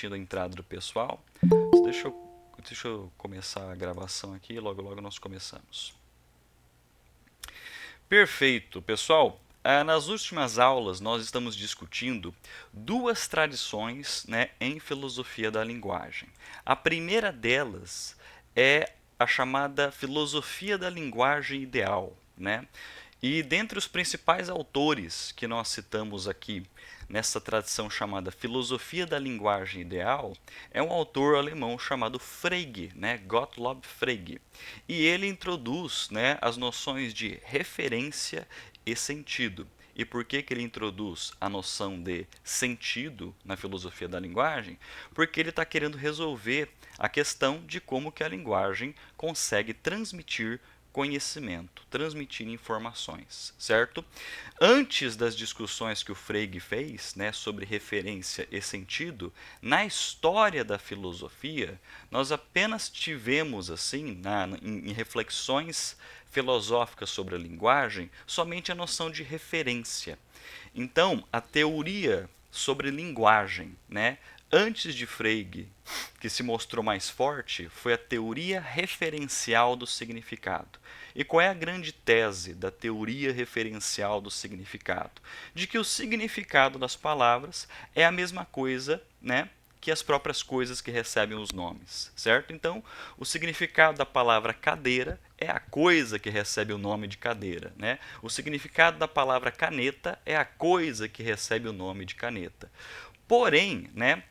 A entrada do pessoal. Deixa eu começar a gravação aqui e logo logo nós começamos. Perfeito, pessoal. Nas últimas aulas nós estamos discutindo duas tradições, né, em filosofia da linguagem. A primeira delas é a chamada filosofia da linguagem ideal, né? E dentre os principais autores que nós citamos aqui nessa tradição chamada filosofia da linguagem ideal, é um autor alemão chamado Frege, né, Gottlob Frege. E ele introduz, né, as noções de referência e sentido. E por que ele introduz a noção de sentido na filosofia da linguagem? Porque ele está querendo resolver a questão de como que a linguagem consegue transmitir conhecimento, transmitir informações, certo? Antes das discussões que o Frege fez, né, sobre referência e sentido, na história da filosofia, nós apenas tivemos, assim, em reflexões filosóficas sobre a linguagem, somente a noção de referência. Então, a teoria sobre linguagem, né, antes de Frege, que se mostrou mais forte, foi a teoria referencial do significado. E qual é a grande tese da teoria referencial do significado? De que o significado das palavras é a mesma coisa, né, que as próprias coisas que recebem os nomes, certo? Então, o significado da palavra cadeira é a coisa que recebe o nome de cadeira, né? O significado da palavra caneta é a coisa que recebe o nome de caneta. Porém, né,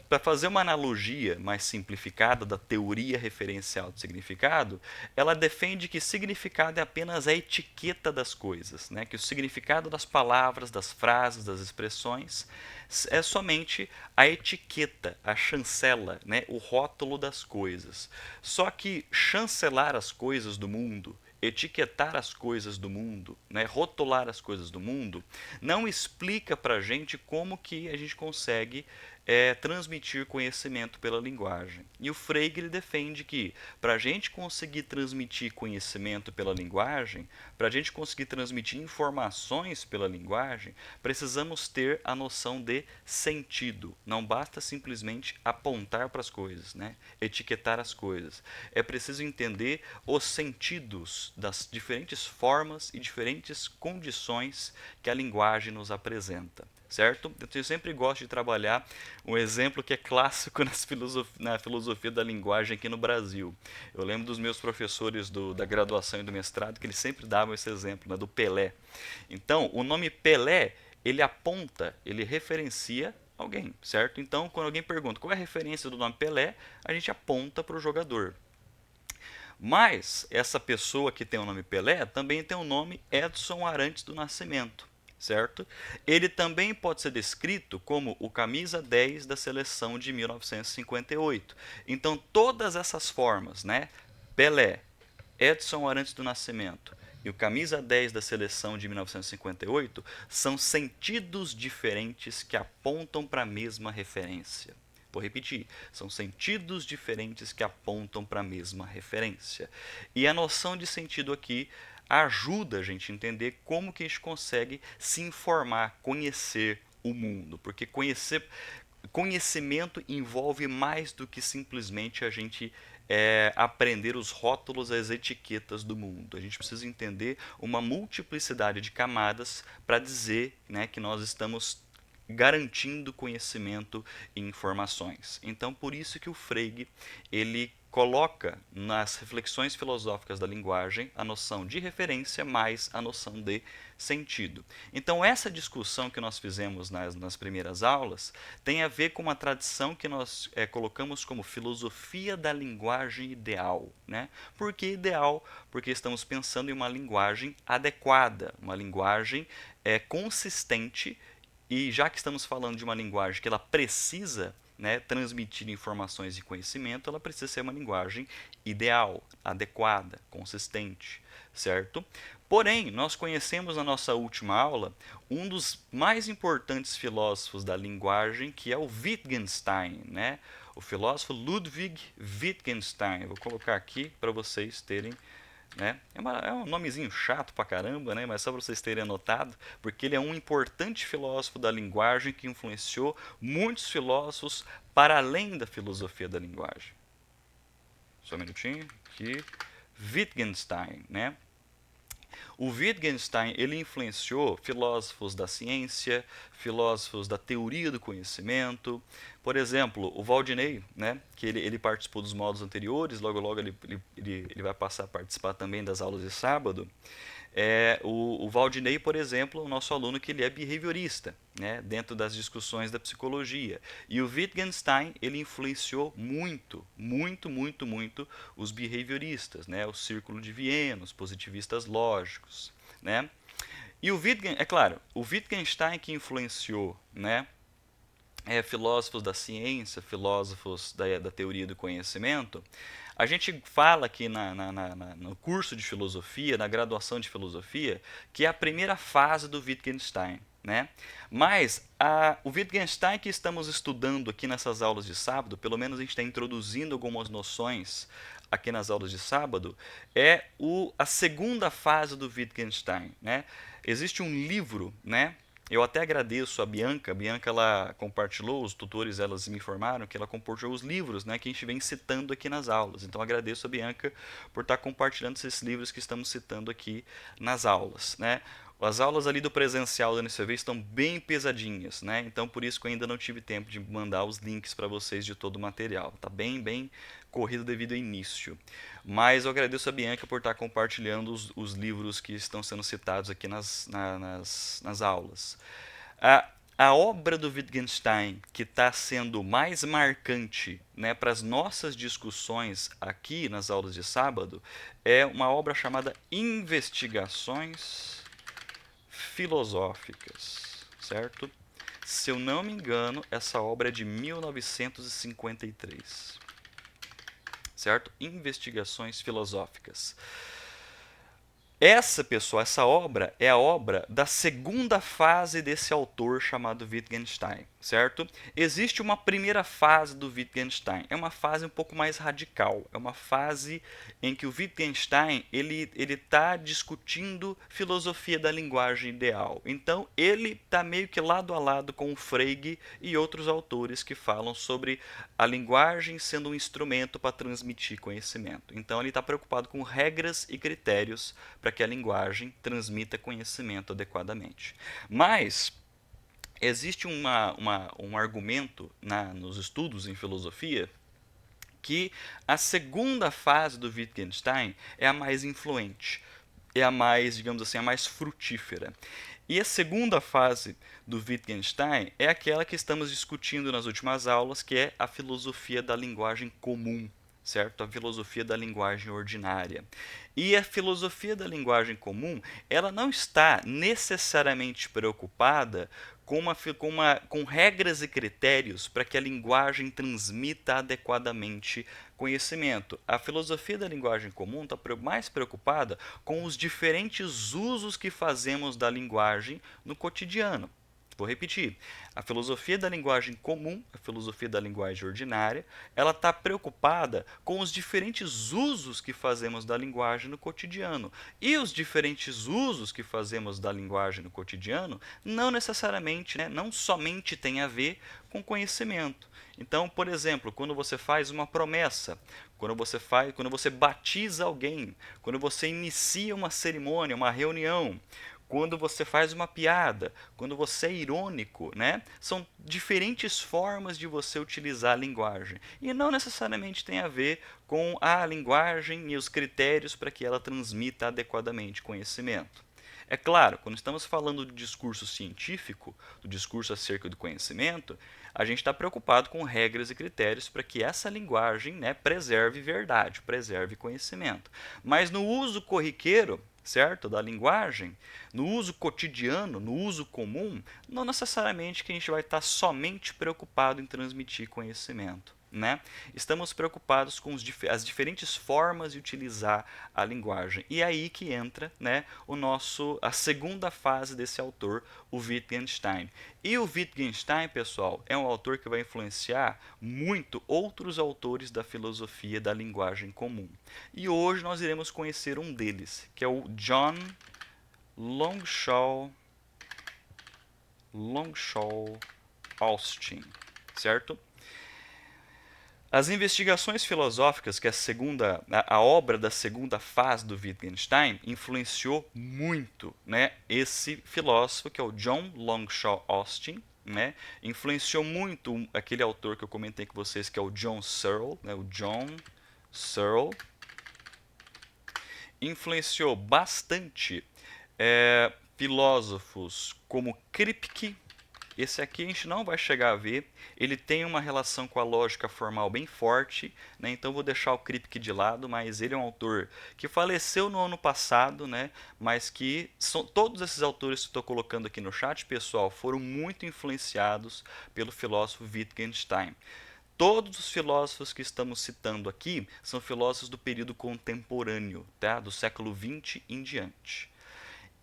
para fazer uma analogia mais simplificada da teoria referencial do significado, ela defende que significado é apenas a etiqueta das coisas, né? Que o significado das palavras, das frases, das expressões é somente a etiqueta, a chancela, né? O rótulo das coisas. Só que chancelar as coisas do mundo, etiquetar as coisas do mundo, né, rotular as coisas do mundo, não explica para a gente como que a gente consegue transmitir conhecimento pela linguagem. E o Frege ele defende que para a gente conseguir transmitir conhecimento pela linguagem, para a gente conseguir transmitir informações pela linguagem, precisamos ter a noção de sentido. Não basta simplesmente apontar para as coisas, né? Etiquetar as coisas. É preciso entender os sentidos das diferentes formas e diferentes condições que a linguagem nos apresenta, certo? Eu sempre gosto de trabalhar um exemplo que é clássico na filosofia da linguagem aqui no Brasil. Eu lembro dos meus professores da graduação e do mestrado que eles sempre davam esse exemplo, né, do Pelé. Então, o nome Pelé, ele aponta, ele referencia alguém, certo? Então, quando alguém pergunta qual é a referência do nome Pelé, a gente aponta para o jogador. Mas essa pessoa que tem o nome Pelé também tem o nome Edson Arantes do Nascimento, certo? Ele também pode ser descrito como o camisa 10 da seleção de 1958. Então, todas essas formas, né? Pelé, Edson Arantes do Nascimento e o camisa 10 da seleção de 1958 são sentidos diferentes que apontam para a mesma referência. Vou repetir, são sentidos diferentes que apontam para a mesma referência. E a noção de sentido aqui ajuda a gente a entender como que a gente consegue se informar, conhecer o mundo, porque conhecimento envolve mais do que simplesmente a gente aprender os rótulos, as etiquetas do mundo. A gente precisa entender uma multiplicidade de camadas para dizer, né, que nós estamos garantindo conhecimento e informações. Então, por isso que o Frege ele coloca nas reflexões filosóficas da linguagem a noção de referência mais a noção de sentido. Então, essa discussão que nós fizemos nas primeiras aulas tem a ver com uma tradição que nós colocamos como filosofia da linguagem ideal. Né? Por que ideal? Porque estamos pensando em uma linguagem adequada, uma linguagem consistente. E já que estamos falando de uma linguagem que ela precisa, né, transmitir informações e conhecimento, ela precisa ser uma linguagem ideal, adequada, consistente, certo? Porém, nós conhecemos na nossa última aula um dos mais importantes filósofos da linguagem, que é o Wittgenstein, né? O filósofo Ludwig Wittgenstein. Eu vou colocar aqui para vocês terem né? É um nomezinho chato pra caramba, né? Mas só para vocês terem anotado, porque ele é um importante filósofo da linguagem que influenciou muitos filósofos para além da filosofia da linguagem. Só um minutinho aqui. Wittgenstein, né? O Wittgenstein ele influenciou filósofos da ciência, filósofos da teoria do conhecimento. Por exemplo, o Valdinei, né, que ele participou dos módulos anteriores, logo logo ele vai passar a participar também das aulas de sábado. O Valdinei, por exemplo, é o nosso aluno que ele é behaviorista, né, dentro das discussões da psicologia. E o Wittgenstein ele influenciou muito, muito, muito, muito os behavioristas, né, o Círculo de Viena, os positivistas lógicos, né. E é claro, o Wittgenstein que influenciou, né, filósofos da ciência, filósofos da teoria do conhecimento, a gente fala aqui no curso de filosofia, na graduação de filosofia, que é a primeira fase do Wittgenstein. Né? Mas o Wittgenstein que estamos estudando aqui nessas aulas de sábado, pelo menos a gente está introduzindo algumas noções aqui nas aulas de sábado, é a segunda fase do Wittgenstein. Né? Existe um livro, né? Eu até agradeço a Bianca. A Bianca ela compartilhou, os tutores elas me informaram que ela compartilhou os livros, né, que a gente vem citando aqui nas aulas. Então agradeço a Bianca por estar compartilhando esses livros que estamos citando aqui nas aulas. Né? As aulas ali do presencial da NCV estão bem pesadinhas, né? Então por isso que eu ainda não tive tempo de mandar os links para vocês de todo o material. Tá bem corrido devido ao início. Mas eu agradeço a Bianca por estar compartilhando os livros que estão sendo citados aqui nas aulas. A obra do Wittgenstein que está sendo mais marcante, né, para as nossas discussões aqui nas aulas de sábado é uma obra chamada Investigações Filosóficas, certo? Se eu não me engano, essa obra é de 1953, certo? Investigações Filosóficas. Essa obra é a obra da segunda fase desse autor chamado Wittgenstein, certo? Existe uma primeira fase do Wittgenstein, é uma fase um pouco mais radical, é uma fase em que o Wittgenstein ele está discutindo filosofia da linguagem ideal. Então ele está meio que lado a lado com o Frege e outros autores que falam sobre a linguagem sendo um instrumento para transmitir conhecimento. Então ele está preocupado com regras e critérios para que a linguagem transmita conhecimento adequadamente. Mas existe um argumento nos estudos em filosofia que a segunda fase do Wittgenstein é a mais influente, é a mais, digamos assim, a mais frutífera. E a segunda fase do Wittgenstein é aquela que estamos discutindo nas últimas aulas, que é a filosofia da linguagem comum, certo? A filosofia da linguagem ordinária. E a filosofia da linguagem comum, ela não está necessariamente preocupada com regras e critérios para que a linguagem transmita adequadamente conhecimento. A filosofia da linguagem comum está mais preocupada com os diferentes usos que fazemos da linguagem no cotidiano. Vou repetir. A filosofia da linguagem comum, a filosofia da linguagem ordinária, ela está preocupada com os diferentes usos que fazemos da linguagem no cotidiano. E os diferentes usos que fazemos da linguagem no cotidiano não necessariamente, né, não somente tem a ver com conhecimento. Então, por exemplo, quando você faz uma promessa, quando você batiza alguém, quando você inicia uma cerimônia, uma reunião, quando você faz uma piada, quando você é irônico, né? São diferentes formas de você utilizar a linguagem. E não necessariamente tem a ver com a linguagem e os critérios para que ela transmita adequadamente conhecimento. É claro, quando estamos falando do discurso científico, do discurso acerca do conhecimento, a gente está preocupado com regras e critérios para que essa linguagem, né, preserve verdade, preserve conhecimento. Mas no uso corriqueiro, certo, da linguagem, no uso cotidiano, no uso comum, não necessariamente que a gente vai estar somente preocupado em transmitir conhecimento. né? Estamos preocupados com as diferentes formas de utilizar a linguagem. E é aí que entra, né, a segunda fase desse autor, o Wittgenstein. E o Wittgenstein, pessoal, é um autor que vai influenciar muito outros autores da filosofia da linguagem comum. E hoje nós iremos conhecer um deles, que é o John Longshall Austin, certo? As investigações filosóficas, que é a obra da segunda fase do Wittgenstein, influenciou muito, né, esse filósofo, que é o John Longshall Austin, né, influenciou muito aquele autor que eu comentei com vocês, que é o John Searle, né, o John Searle, influenciou bastante filósofos como Kripke. Esse aqui a gente não vai chegar a ver, ele tem uma relação com a lógica formal bem forte, né? Então vou deixar o Kripke de lado, mas ele é um autor que faleceu no ano passado, né? Mas que todos esses autores que estou colocando aqui no chat, pessoal, foram muito influenciados pelo filósofo Wittgenstein. Todos os filósofos que estamos citando aqui são filósofos do período contemporâneo, tá? Do século XX em diante.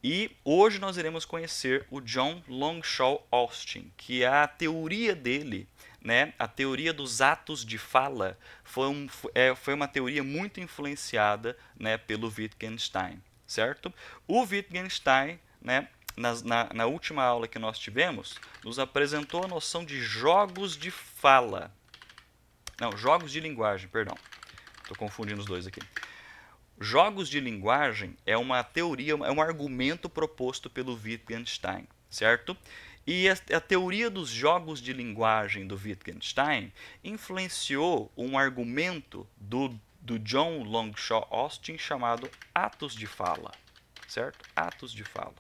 E hoje nós iremos conhecer o John Longshall Austin, que a teoria dele, né, a teoria dos atos de fala, foi uma teoria muito influenciada, né, pelo Wittgenstein, certo? O Wittgenstein, né, na última aula que nós tivemos, nos apresentou a noção de jogos de fala. Não, jogos de linguagem, perdão. Estou confundindo os dois aqui. Jogos de linguagem é uma teoria, é um argumento proposto pelo Wittgenstein, certo? E a teoria dos jogos de linguagem do Wittgenstein influenciou um argumento do John Longshall Austin chamado atos de fala, certo? Atos de fala.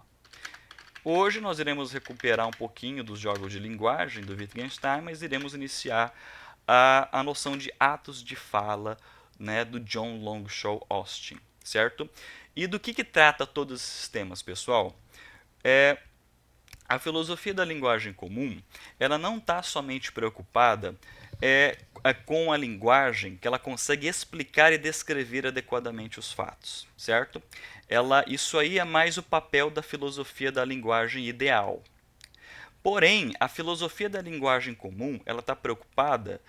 Hoje nós iremos recuperar um pouquinho dos jogos de linguagem do Wittgenstein, mas iremos iniciar a noção de atos de fala, né, do John Longshall Austin, certo? E do que trata todos esses temas, pessoal? A filosofia da linguagem comum, ela não está somente preocupada com a linguagem, que ela consegue explicar e descrever adequadamente os fatos, certo? Isso aí é mais o papel da filosofia da linguagem ideal. Porém, a filosofia da linguagem comum, ela está preocupada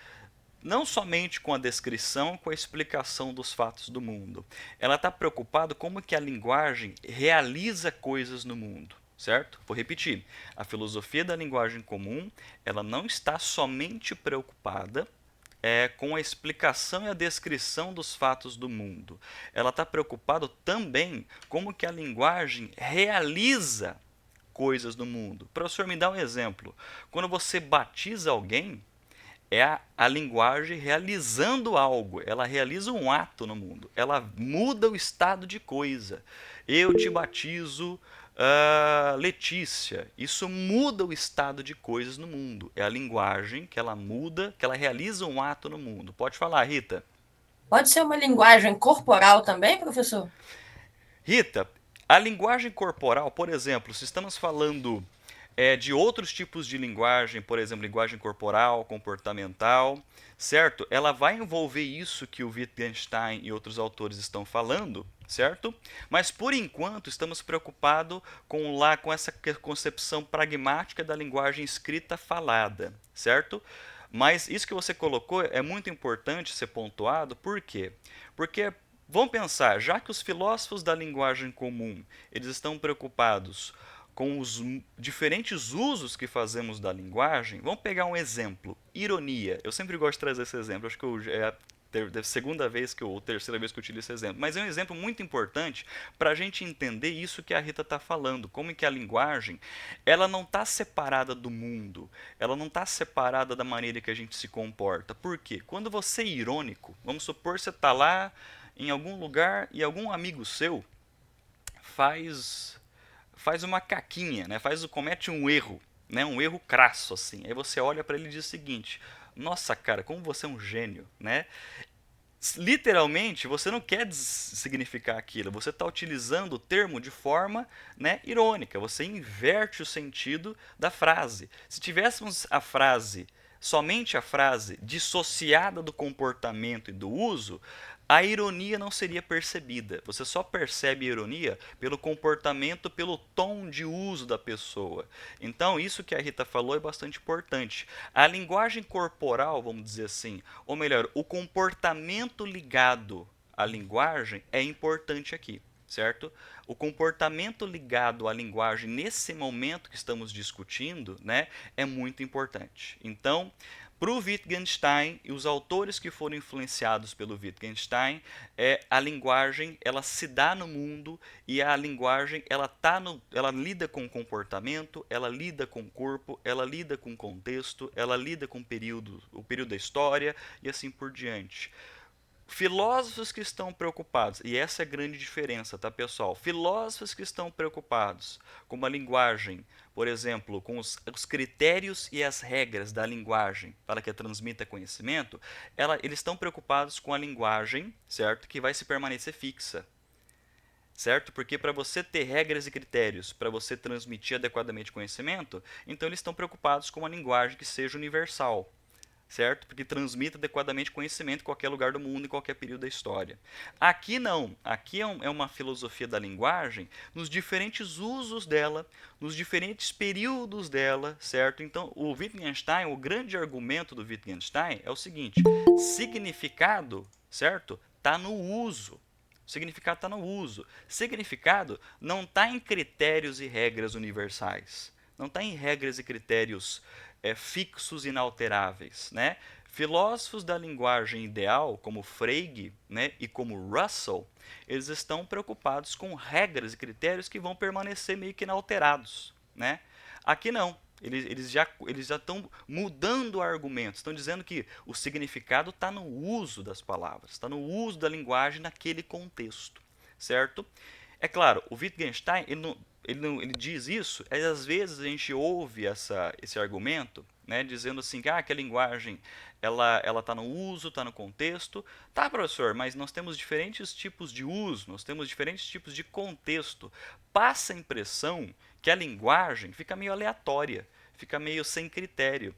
não somente com a descrição, com a explicação dos fatos do mundo. Ela está preocupada como que a linguagem realiza coisas no mundo, certo? Vou repetir. A filosofia da linguagem comum, ela não está somente preocupada com a explicação e a descrição dos fatos do mundo. Ela está preocupada também como que a linguagem realiza coisas no mundo. Professor, me dá um exemplo. Quando você batiza alguém, é a linguagem realizando algo, ela realiza um ato no mundo, ela muda o estado de coisa. Eu te batizo, Letícia, isso muda o estado de coisas no mundo, é a linguagem que ela muda, que ela realiza um ato no mundo. Pode falar, Rita. Pode ser uma linguagem corporal também, professor? Rita, a linguagem corporal, por exemplo, se estamos falando de outros tipos de linguagem, por exemplo, linguagem corporal, comportamental, certo? Ela vai envolver isso que o Wittgenstein e outros autores estão falando, certo? Mas por enquanto estamos preocupados com essa concepção pragmática da linguagem escrita falada, certo? Mas isso que você colocou é muito importante ser pontuado, por quê? Porque vamos pensar, já que os filósofos da linguagem comum, eles estão preocupados com os diferentes usos que fazemos da linguagem, vamos pegar um exemplo, ironia. Eu sempre gosto de trazer esse exemplo, acho que é a segunda vez ou terceira vez que eu utilizo esse exemplo, mas é um exemplo muito importante para a gente entender isso que a Rita está falando, como que a linguagem, ela não está separada do mundo, ela não está separada da maneira que a gente se comporta. Por quê? Quando você é irônico, vamos supor que você está lá em algum lugar e algum amigo seu faz uma caquinha, né? Comete um erro, né? Um erro crasso assim. Aí você olha para ele e diz o seguinte: "Nossa, cara, como você é um gênio", né? Literalmente, você não quer significar aquilo, você está utilizando o termo de forma, né, irônica, você inverte o sentido da frase. Se tivéssemos a frase somente a frase dissociada do comportamento e do uso, a ironia não seria percebida. Você só percebe a ironia pelo comportamento, pelo tom de uso da pessoa. Então, isso que a Rita falou é bastante importante. A linguagem corporal, vamos dizer assim, ou melhor, o comportamento ligado à linguagem é importante aqui, certo? O comportamento ligado à linguagem nesse momento que estamos discutindo, né, é muito importante. Então, para o Wittgenstein e os autores que foram influenciados pelo Wittgenstein, a linguagem ela se dá no mundo e a linguagem ela lida com o comportamento, ela lida com o corpo, ela lida com o contexto, ela lida com o período da história e assim por diante. Filósofos que estão preocupados, e essa é a grande diferença, tá, pessoal? Filósofos que estão preocupados com uma linguagem, por exemplo, com os critérios e as regras da linguagem para que transmita conhecimento, eles estão preocupados com a linguagem, certo? Que vai se permanecer fixa, certo? Porque para você ter regras e critérios para você transmitir adequadamente conhecimento, então eles estão preocupados com uma linguagem que seja universal, certo? Porque transmita adequadamente conhecimento em qualquer lugar do mundo, em qualquer período da história. Aqui não. Aqui é uma filosofia da linguagem nos diferentes usos dela, nos diferentes períodos dela, certo? Então, o Wittgenstein, o grande argumento do Wittgenstein é o seguinte: significado, certo? Está no uso. Significado está no uso. Significado não está em critérios e regras universais. Não está em regras e critérios fixos e inalteráveis, né? Filósofos da linguagem ideal, como Frege, né, e como Russell, eles estão preocupados com regras e critérios que vão permanecer meio que inalterados, né? Aqui não. Eles já estão mudando argumentos, estão dizendo que o significado está no uso das palavras, está no uso da linguagem naquele contexto, certo? É claro, o Wittgenstein ele diz isso, e às vezes a gente ouve esse argumento, né, dizendo assim que a linguagem ela está no uso, está no contexto. Tá, professor, mas nós temos diferentes tipos de uso, nós temos diferentes tipos de contexto. Passa a impressão que a linguagem fica meio aleatória, fica meio sem critério.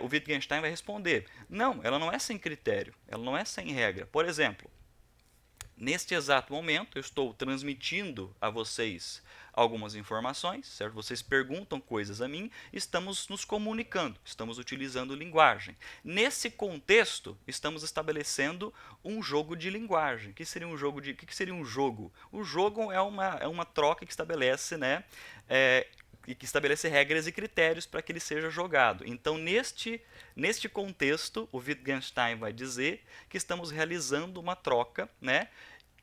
O Wittgenstein vai responder: não, ela não é sem critério, ela não é sem regra. Por exemplo, neste exato momento, eu estou transmitindo a vocês algumas informações, certo? Vocês perguntam coisas a mim, estamos nos comunicando, estamos utilizando linguagem. Nesse contexto, estamos estabelecendo um jogo de linguagem. O que seria um jogo? Que seria um jogo? O jogo é uma troca que estabelece, né? E que estabelece regras e critérios para que ele seja jogado. Então, neste contexto, o Wittgenstein vai dizer que estamos realizando uma troca, né,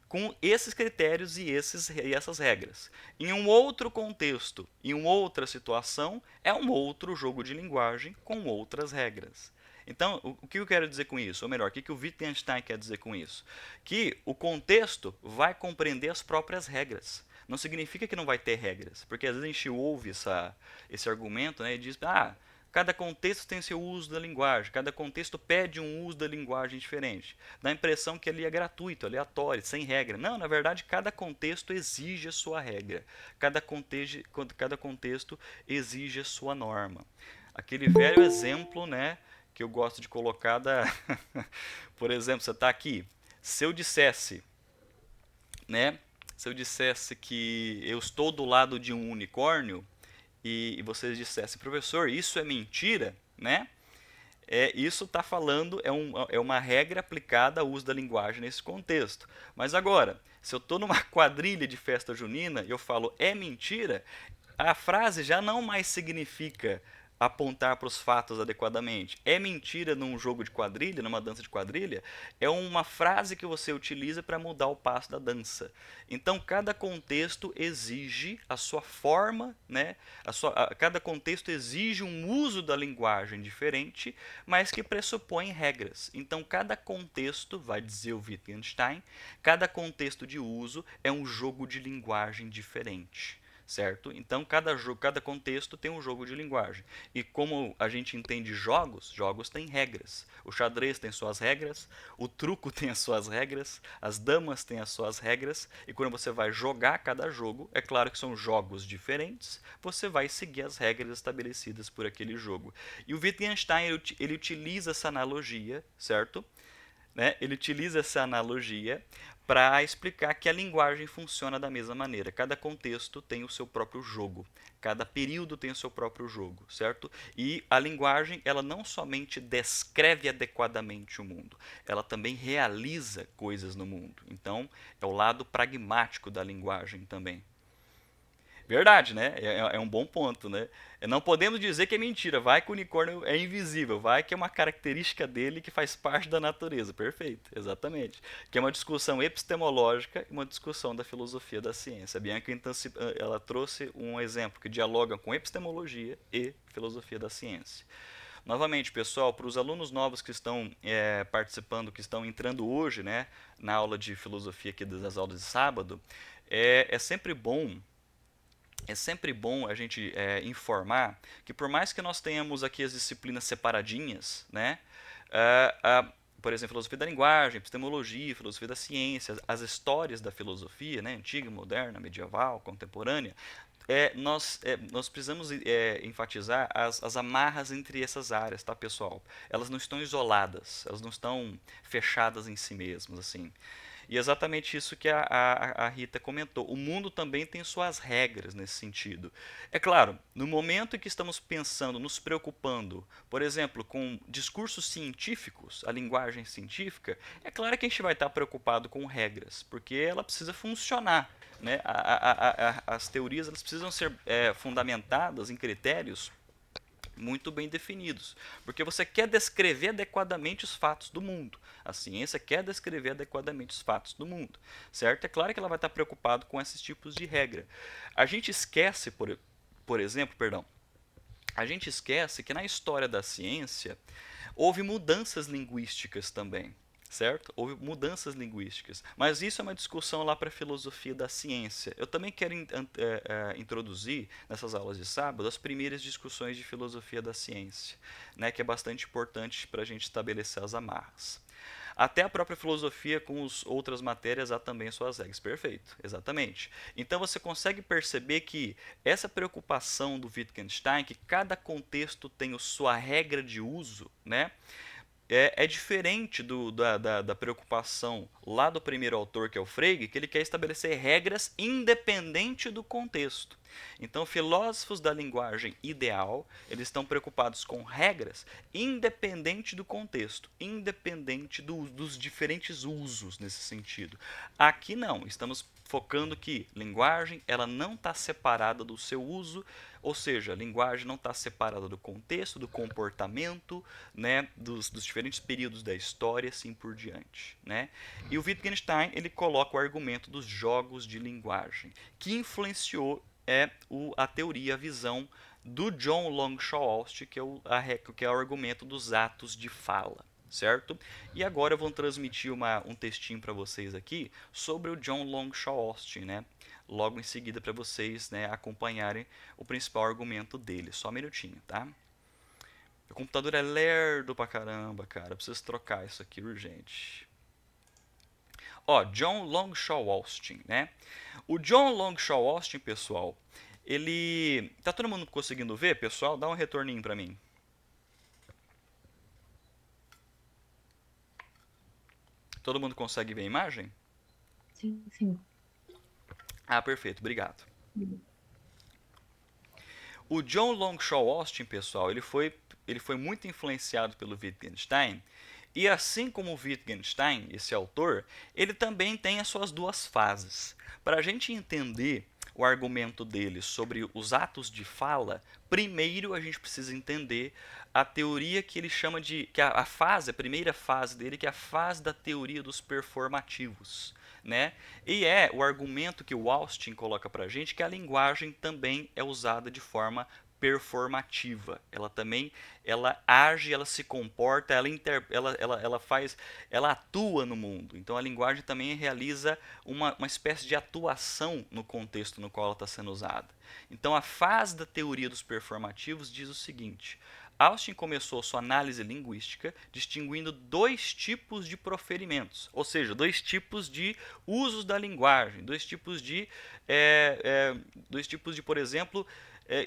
com esses critérios e essas regras. Em um outro contexto, em uma outra situação, é um outro jogo de linguagem com outras regras. Então, o que eu quero dizer com isso? Ou melhor, o que o Wittgenstein quer dizer com isso? Que o contexto vai compreender as próprias regras. Não significa que não vai ter regras, porque às vezes a gente ouve esse argumento, né, e diz: cada contexto tem seu uso da linguagem, cada contexto pede um uso da linguagem diferente. Dá a impressão que ali é gratuito, aleatório, sem regra. Não, na verdade, cada contexto exige a sua regra. Cada contexto exige a sua norma. Aquele velho exemplo, né, que eu gosto de colocar por exemplo, você está aqui. Se eu dissesse, né, se eu dissesse que eu estou do lado de um unicórnio e vocês dissessem: professor, isso é mentira, né? Isso está falando, é uma regra aplicada ao uso da linguagem nesse contexto. Mas agora, se eu estou numa quadrilha de festa junina e eu falo é mentira, a frase já não mais significa apontar para os fatos adequadamente. É mentira num jogo de quadrilha, numa dança de quadrilha, é uma frase que você utiliza para mudar o passo da dança. Então, cada contexto exige a sua forma, né? Cada contexto exige um uso da linguagem diferente, mas que pressupõe regras. Então, cada contexto, vai dizer o Wittgenstein, cada contexto de uso é um jogo de linguagem diferente. certo? Então cada jogo, cada contexto tem um jogo de linguagem. E como a gente entende jogos, jogos têm regras. O xadrez tem suas regras, o truco tem as suas regras, as damas têm as suas regras, e quando você vai jogar cada jogo, é claro que são jogos diferentes, você vai seguir as regras estabelecidas por aquele jogo. E o Wittgenstein ele utiliza essa analogia, certo? Né? Ele utiliza essa analogia para explicar que a linguagem funciona da mesma maneira. Cada contexto tem o seu próprio jogo, cada período tem o seu próprio jogo, certo? E a linguagem, ela não somente descreve adequadamente o mundo, ela também realiza coisas no mundo. Então, é o lado pragmático da linguagem também. Verdade, né? É um bom ponto, né? Não podemos dizer que é mentira. Vai que o unicórnio é invisível. Vai que é uma característica dele que faz parte da natureza. Perfeito, exatamente. Que é uma discussão epistemológica e uma discussão da filosofia da ciência. A Bianca, então, ela trouxe um exemplo que dialoga com epistemologia e filosofia da ciência. Novamente, pessoal, para os alunos novos que estão participando, que estão entrando hoje, né, na aula de filosofia aqui das aulas de sábado, é sempre bom a gente informar que por mais que nós tenhamos aqui as disciplinas separadinhas, né, por exemplo, filosofia da linguagem, epistemologia, filosofia da ciência, as histórias da filosofia, né, antiga, moderna, medieval, contemporânea, nós precisamos enfatizar as amarras entre essas áreas, tá, pessoal? Elas não estão isoladas, elas não estão fechadas em si mesmas, assim. E é exatamente isso que a Rita comentou. O mundo também tem suas regras nesse sentido. É claro, no momento em que estamos pensando, nos preocupando, por exemplo, com discursos científicos, a linguagem científica, é claro que a gente vai estar preocupado com regras, porque ela precisa funcionar. Né? As teorias elas precisam ser fundamentadas em critérios muito bem definidos, porque você quer descrever adequadamente os fatos do mundo. A ciência quer descrever adequadamente os fatos do mundo, certo? É claro que ela vai estar preocupada com esses tipos de regra. A gente esquece, por exemplo, perdão, a gente esquece que na história da ciência houve mudanças linguísticas também, certo? Houve mudanças linguísticas. Mas isso é uma discussão lá para a filosofia da ciência. Eu também quero introduzir nessas aulas de sábado as primeiras discussões de filosofia da ciência, né, que é bastante importante para a gente estabelecer as amarras. Até a própria filosofia com as outras matérias há também suas regras. Perfeito, exatamente. Então você consegue perceber que essa preocupação do Wittgenstein, que cada contexto tem a sua regra de uso, né? É diferente da preocupação lá do primeiro autor, que é o Frege, que ele quer estabelecer regras independente do contexto. Então, filósofos da linguagem ideal, eles estão preocupados com regras independente do contexto, independente dos diferentes usos nesse sentido. Aqui não, estamos focando que linguagem ela não está separada do seu uso, ou seja, a linguagem não está separada do contexto, do comportamento, né, dos diferentes períodos da história, assim por diante, né? E o Wittgenstein ele coloca o argumento dos jogos de linguagem, que influenciou a teoria, a visão do John Longshall Austin, que é o argumento dos atos de fala, certo? E agora eu vou transmitir um textinho para vocês aqui sobre o John Longshall Austin, né? Logo em seguida para vocês, né, acompanharem o principal argumento dele. Só um minutinho, tá? O computador é lerdo pra caramba, cara. Preciso trocar isso aqui urgente. Ó, John Longshall Austin, né? O John Longshall Austin, pessoal, ele... Tá todo mundo conseguindo ver, pessoal? Dá um retorninho pra mim. Todo mundo consegue ver a imagem? Sim, sim. Ah, perfeito, obrigado. O John Longshall Austin, pessoal, ele foi muito influenciado pelo Wittgenstein. E assim como o Wittgenstein, esse autor, ele também tem as suas duas fases. Para a gente entender o argumento dele sobre os atos de fala, primeiro a gente precisa entender a teoria que ele chama de... que a primeira fase dele, que é a fase da teoria dos performativos. Né? E é o argumento que o Austin coloca para a gente que a linguagem também é usada de forma performativa. Ela também, ela age, ela se comporta, ela atua no mundo. Então a linguagem também realiza uma espécie de atuação no contexto no qual ela está sendo usada. Então a fase da teoria dos performativos diz o seguinte: Austin começou sua análise linguística distinguindo dois tipos de proferimentos, ou seja, dois tipos de usos da linguagem, dois tipos de, por exemplo,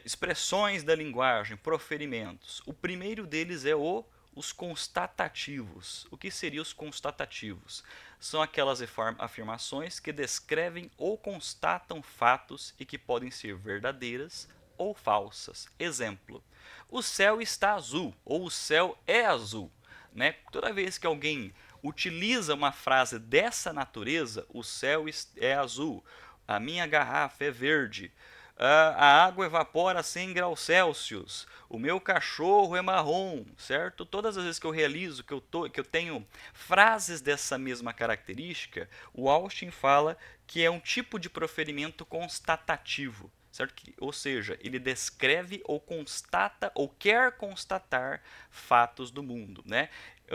expressões da linguagem, proferimentos. O primeiro deles é os constatativos. O que seriam os constatativos? São aquelas afirmações que descrevem ou constatam fatos e que podem ser verdadeiras ou falsas. Exemplo: o céu está azul, ou o céu é azul. Né? Toda vez que alguém utiliza uma frase dessa natureza, o céu é azul, a minha garrafa é verde, a água evapora a 100 graus Celsius, o meu cachorro é marrom, certo? Todas as vezes que eu realizo, que eu tenho frases dessa mesma característica, o Austin fala que é um tipo de proferimento constatativo. Certo? Ou seja, ele descreve ou constata ou quer constatar fatos do mundo. Né?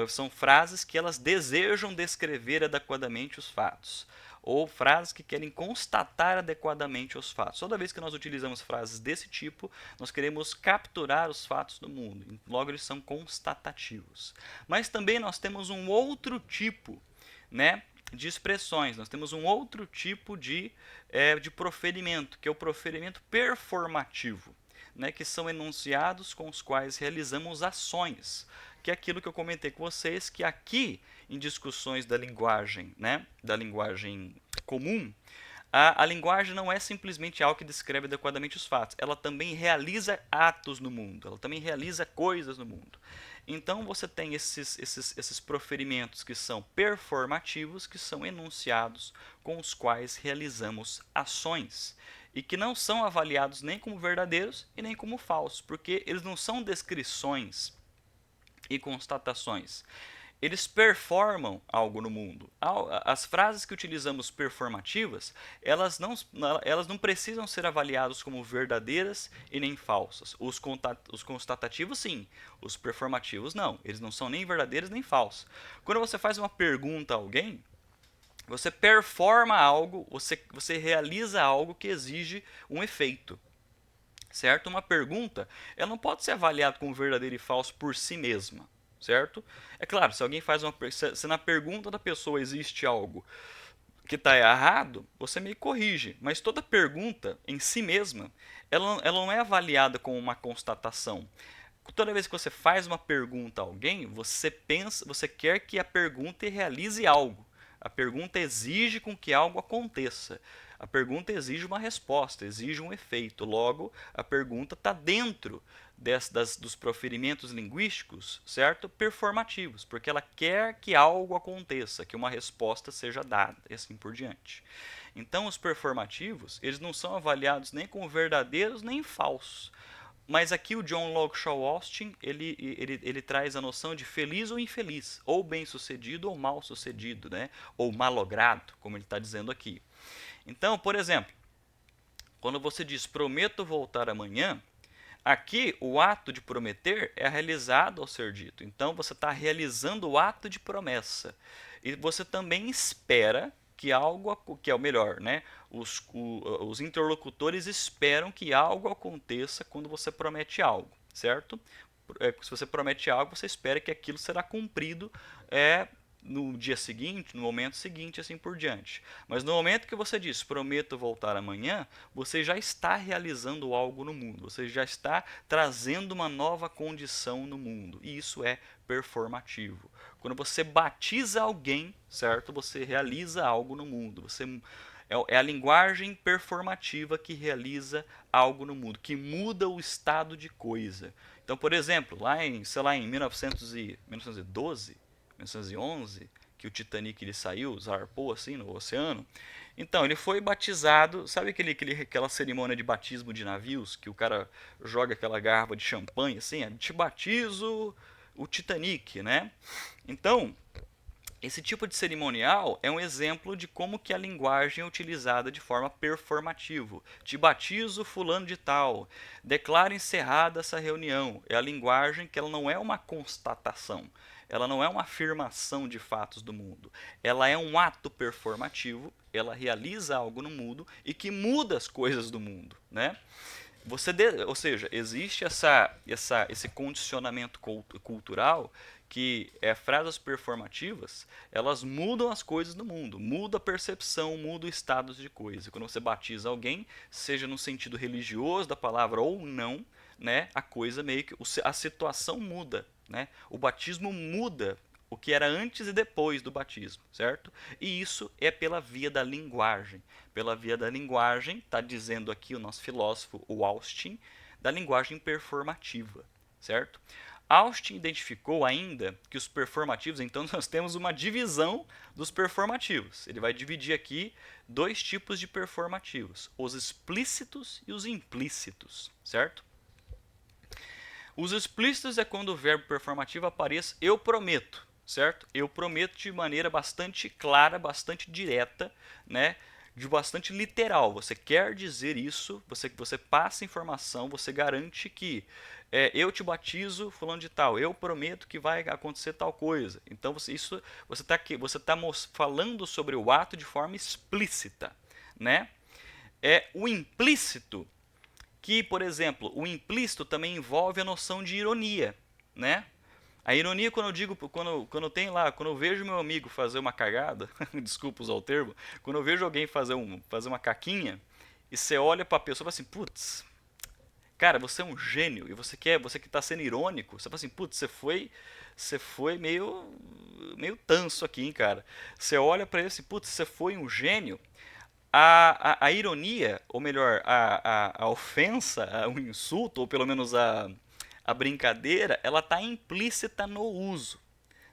São frases que elas desejam descrever adequadamente os fatos, ou frases que querem constatar adequadamente os fatos. Toda vez que nós utilizamos frases desse tipo, nós queremos capturar os fatos do mundo. Logo, eles são constatativos. Mas também nós temos um outro tipo, né, de expressões. Nós temos um outro tipo de proferimento, que é o proferimento performativo, né, que são enunciados com os quais realizamos ações, que é aquilo que eu comentei com vocês, que aqui em discussões da linguagem, né, da linguagem comum, a linguagem não é simplesmente algo que descreve adequadamente os fatos, ela também realiza atos no mundo, ela também realiza coisas no mundo. Então você tem esses proferimentos que são performativos, que são enunciados com os quais realizamos ações e que não são avaliados nem como verdadeiros e nem como falsos, porque eles não são descrições e constatações. Eles performam algo no mundo. As frases que utilizamos performativas, elas não precisam ser avaliadas como verdadeiras e nem falsas. Os constatativos, sim. Os performativos, não. Eles não são nem verdadeiros nem falsos. Quando você faz uma pergunta a alguém, você performa algo, você realiza algo que exige um efeito. Certo? Uma pergunta, ela não pode ser avaliada como verdadeira e falso por si mesma. Certo? É claro, se alguém faz uma se na pergunta da pessoa existe algo que está errado, você me corrige. Mas toda pergunta em si mesma, ela não é avaliada como uma constatação. Toda vez que você faz uma pergunta a alguém, você quer que a pergunta realize algo. A pergunta exige com que algo aconteça. A pergunta exige uma resposta, exige um efeito. Logo, a pergunta está dentro dos proferimentos linguísticos, certo? Performativos, porque ela quer que algo aconteça, que uma resposta seja dada, e assim por diante. Então, os performativos, eles não são avaliados nem como verdadeiros nem falsos. Mas aqui o John Longshall Austin, ele traz a noção de feliz ou infeliz, ou bem-sucedido ou mal-sucedido, né? Ou malogrado, como ele está dizendo aqui. Então, por exemplo, quando você diz prometo voltar amanhã, aqui o ato de prometer é realizado ao ser dito. Então você está realizando o ato de promessa. E você também espera que algo, que é o melhor, né? Os interlocutores esperam que algo aconteça quando você promete algo, certo? Se você promete algo, você espera que aquilo será cumprido no dia seguinte, no momento seguinte, assim por diante. Mas no momento que você diz prometo voltar amanhã, você já está realizando algo no mundo, você já está trazendo uma nova condição no mundo, e isso é performativo. Quando você batiza alguém, certo? Você realiza algo no mundo. É a linguagem performativa que realiza algo no mundo, que muda o estado de coisa. Então, por exemplo, lá em 1912, 1911, que o Titanic ele saiu, zarpou assim no oceano. Então, ele foi batizado, sabe aquela cerimônia de batismo de navios, que o cara joga aquela garrafa de champanhe assim, te batizo o Titanic, né? Então, Esse tipo de cerimonial é um exemplo de como que a linguagem é utilizada de forma performativa. Te batizo fulano de tal, declaro encerrada essa reunião. É a linguagem que ela não é uma constatação, ela não é uma afirmação de fatos do mundo. Ela é um ato performativo, ela realiza algo no mundo e que muda as coisas do mundo, né? Ou seja, existe esse condicionamento cultural que frases performativas, elas mudam as coisas no mundo, muda a percepção, muda o estado de coisa. Quando você batiza alguém, seja no sentido religioso da palavra ou não, né, a coisa meio que a situação muda, né? O batismo muda o que era antes e depois do batismo, certo? E isso é pela via da linguagem. Pela via da linguagem, está dizendo aqui o nosso filósofo, o Austin, da linguagem performativa, certo? Austin identificou ainda que os performativos, então nós temos uma divisão dos performativos. Ele vai dividir aqui dois tipos de performativos, os explícitos e os implícitos, certo? Os explícitos é quando o verbo performativo aparece eu prometo, certo? Eu prometo de maneira bastante clara, bastante direta, né? De bastante literal. Você quer dizer isso, você passa informação, você garante que eu te batizo fulano de tal, eu prometo que vai acontecer tal coisa. Então você está falando sobre o ato de forma explícita, né? O implícito, que, por exemplo, o implícito também envolve a noção de ironia, né? A ironia, quando eu digo, quando tem lá, quando eu vejo meu amigo fazer uma cagada, desculpa usar o termo, quando eu vejo alguém fazer uma caquinha, e você olha pra pessoa e fala assim, putz, cara, você é um gênio, e você que tá sendo irônico, você fala assim, putz, você foi meio tanso aqui, hein, cara. Você olha pra ele assim, putz, você foi um gênio. A ironia, ou melhor, a ofensa, o insulto, ou pelo menos a brincadeira, ela está implícita no uso,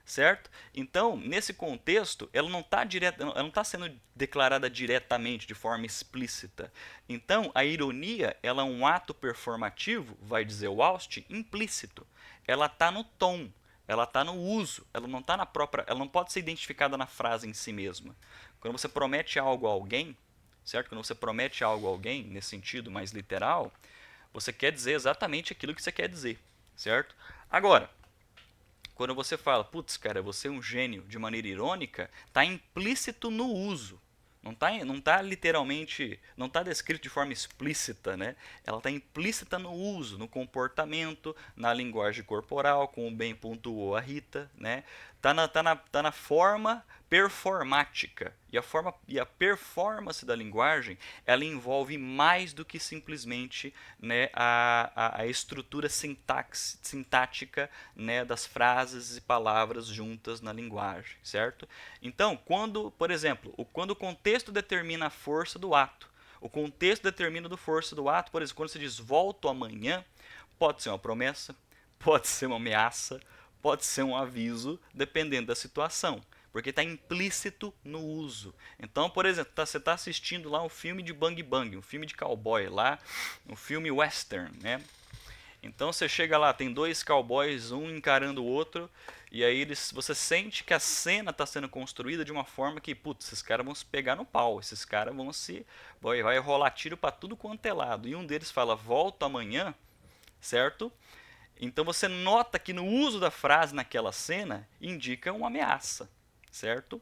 certo? Então, nesse contexto, ela não está sendo declarada diretamente, de forma explícita. Então, a ironia, ela é um ato performativo, vai dizer o Austin, implícito. Ela está no tom, ela está no uso, ela não está na própria, ela não pode ser identificada na frase em si mesma. Quando você promete algo a alguém, certo? Quando você promete algo a alguém, nesse sentido mais literal, você quer dizer exatamente aquilo que você quer dizer, certo? Agora, quando você fala, putz, cara, você é um gênio de maneira irônica, está implícito no uso. Não tá literalmente, não está descrito de forma explícita, né? Ela está implícita no uso, no comportamento, na linguagem corporal, como bem pontuou a Rita, né? Tá na forma performática. E a performance da linguagem, ela envolve mais do que simplesmente, né, a estrutura sintática, né, das frases e palavras juntas na linguagem, certo? Então, por exemplo, quando o contexto determina a força do ato, o contexto determina a força do ato, por exemplo, quando você diz volto amanhã, pode ser uma promessa, pode ser uma ameaça, pode ser um aviso, dependendo da situação, porque está implícito no uso. Então, por exemplo, você está assistindo lá um filme de bang bang, um filme de cowboy lá, um filme western, né? Então você chega lá, tem dois cowboys, um encarando o outro, e aí você sente que a cena está sendo construída de uma forma que, putz, esses caras vão se pegar no pau, esses caras vai rolar tiro para tudo quanto é lado. E um deles fala, volto amanhã, certo? Então você nota que no uso da frase naquela cena indica uma ameaça, certo?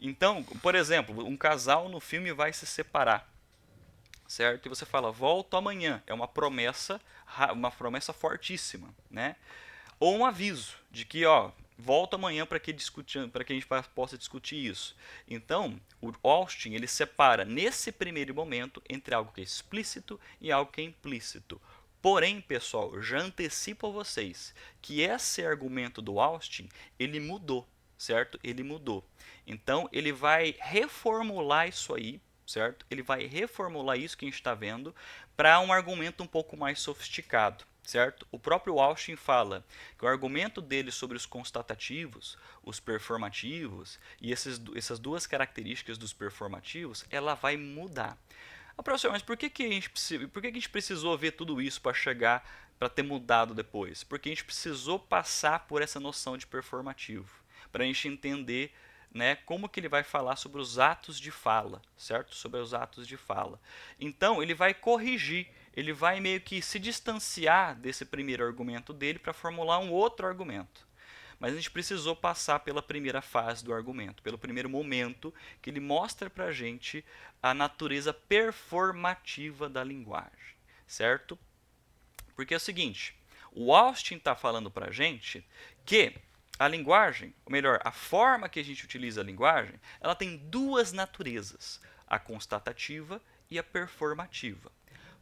Então, por exemplo, um casal no filme vai se separar, certo? E você fala, volto amanhã. É uma promessa fortíssima, né? Ou um aviso de que, ó, volto amanhã para que a gente possa discutir isso. Então, o Austin, ele separa nesse primeiro momento entre algo que é explícito e algo que é implícito. Porém, pessoal, eu já antecipo a vocês que esse argumento do Austin, ele mudou, certo? Ele mudou. Então, ele vai reformular isso aí, certo? Ele vai reformular isso que a gente está vendo para um argumento um pouco mais sofisticado, certo? O próprio Austin fala que o argumento dele sobre os constatativos, os performativos e essas duas características dos performativos, ela vai mudar. Professor, mas por que a gente precisou ver tudo isso para ter mudado depois? Porque a gente precisou passar por essa noção de performativo. para a gente entender, né, como que ele vai falar sobre os atos de fala, certo? Sobre os atos de fala. Então, ele vai corrigir, ele vai meio que se distanciar desse primeiro argumento dele para formular um outro argumento. Mas a gente precisou passar pela primeira fase do argumento, pelo primeiro momento que ele mostra para a gente a natureza performativa da linguagem, certo? Porque é o seguinte, o Austin está falando para a gente que a linguagem, ou melhor, a forma que a gente utiliza a linguagem, ela tem duas naturezas, a constatativa e a performativa.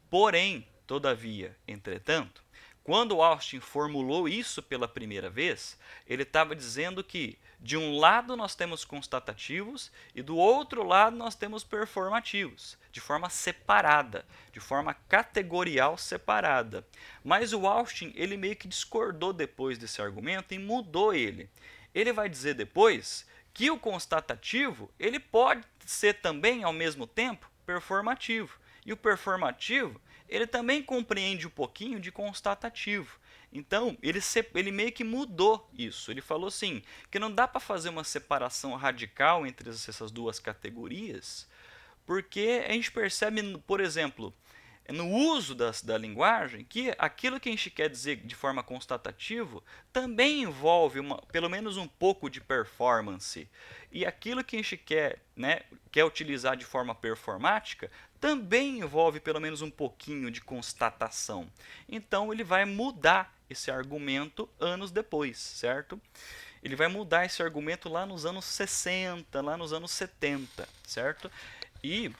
Porém, todavia, entretanto, quando Austin formulou isso pela primeira vez, ele estava dizendo que de um lado nós temos constatativos e do outro lado nós temos performativos, de forma separada, de forma categorial separada. Mas o Austin, ele meio que discordou depois desse argumento e mudou ele. Ele vai dizer depois que o constatativo, ele pode ser também ao mesmo tempo performativo. E o performativo, ele também compreende um pouquinho de constatativo. Então, ele meio que mudou isso. Ele falou assim, que não dá para fazer uma separação radical entre essas duas categorias, porque a gente percebe, por exemplo, no uso da linguagem, que aquilo que a gente quer dizer de forma constatativa também envolve pelo menos um pouco de performance. E aquilo que a gente quer, né, quer utilizar de forma performática também envolve pelo menos um pouquinho de constatação. Então ele vai mudar esse argumento anos depois, certo? Ele vai mudar esse argumento lá nos anos 60, lá nos anos 70, certo? E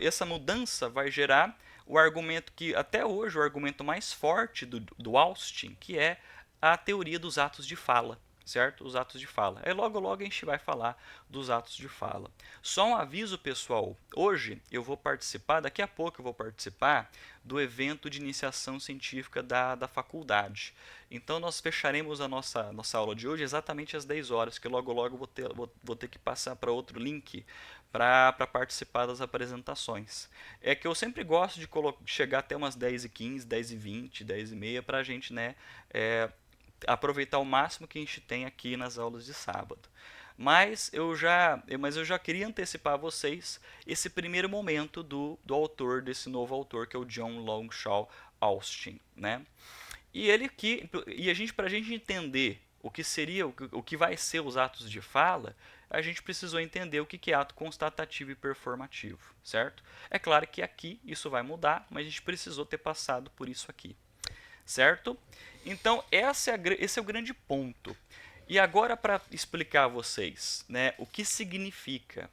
essa mudança vai gerar o argumento que, até hoje, o argumento mais forte do Austin, que é a teoria dos atos de fala, certo? Os atos de fala. Aí logo a gente vai falar dos atos de fala. Só um aviso, pessoal. Hoje eu vou participar, daqui a pouco eu vou participar do evento de iniciação científica da faculdade. Então nós fecharemos a nossa aula de hoje exatamente às 10 horas, que logo vou ter que passar para outro link para participar das apresentações. É que eu sempre gosto de chegar até umas 10h15, 10h20, 10h30 para a gente, né, aproveitar o máximo que a gente tem aqui nas aulas de sábado. Mas eu já queria antecipar a vocês esse primeiro momento do autor, desse novo autor, que é o John Longshall Austin, né? E para a gente entender o que vai ser os atos de fala, a gente precisou entender o que é ato constatativo e performativo, certo? É claro que aqui isso vai mudar, mas a gente precisou ter passado por isso aqui, certo? Então esse é o grande ponto. E agora, para explicar a vocês, né, o que significa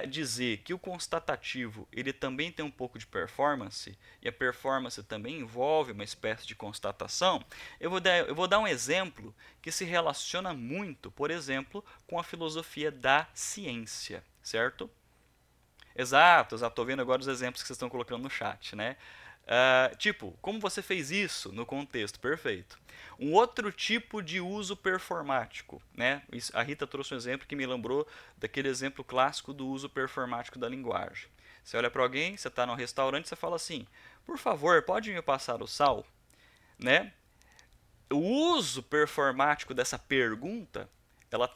dizer que o constatativo ele também tem um pouco de performance, e a performance também envolve uma espécie de constatação, eu vou dar um exemplo que se relaciona muito, por exemplo, com a filosofia da ciência, certo? Exato, estou vendo agora os exemplos que vocês estão colocando no chat, né? Tipo, como você fez isso no contexto? Perfeito. Um outro tipo de uso performático, né? A Rita trouxe um exemplo que me lembrou daquele exemplo clássico do uso performático da linguagem. Você olha para alguém, você está num restaurante, você fala assim: por favor, pode me passar o sal? Né? O uso performático dessa pergunta, ela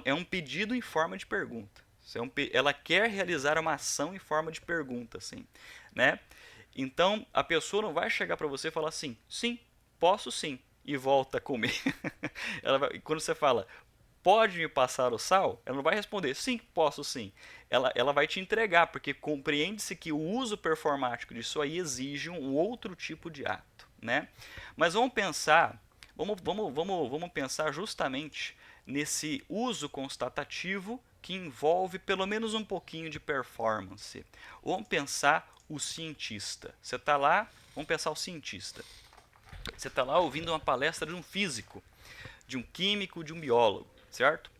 é um pedido em forma de pergunta. Ela quer realizar uma ação em forma de pergunta, assim, né? Então, a pessoa não vai chegar para você e falar assim, sim, posso sim, e volta a comer. Quando você fala, pode me passar o sal? Ela não vai responder, sim, posso sim. Ela vai te entregar, porque compreende-se que o uso performático disso aí exige um outro tipo de ato, né? Mas vamos pensar justamente nesse uso constatativo que envolve pelo menos um pouquinho de performance. Vamos pensar o cientista. Você está lá, vamos pensar o cientista. Você está lá ouvindo uma palestra de um físico, de um químico, de um biólogo, certo?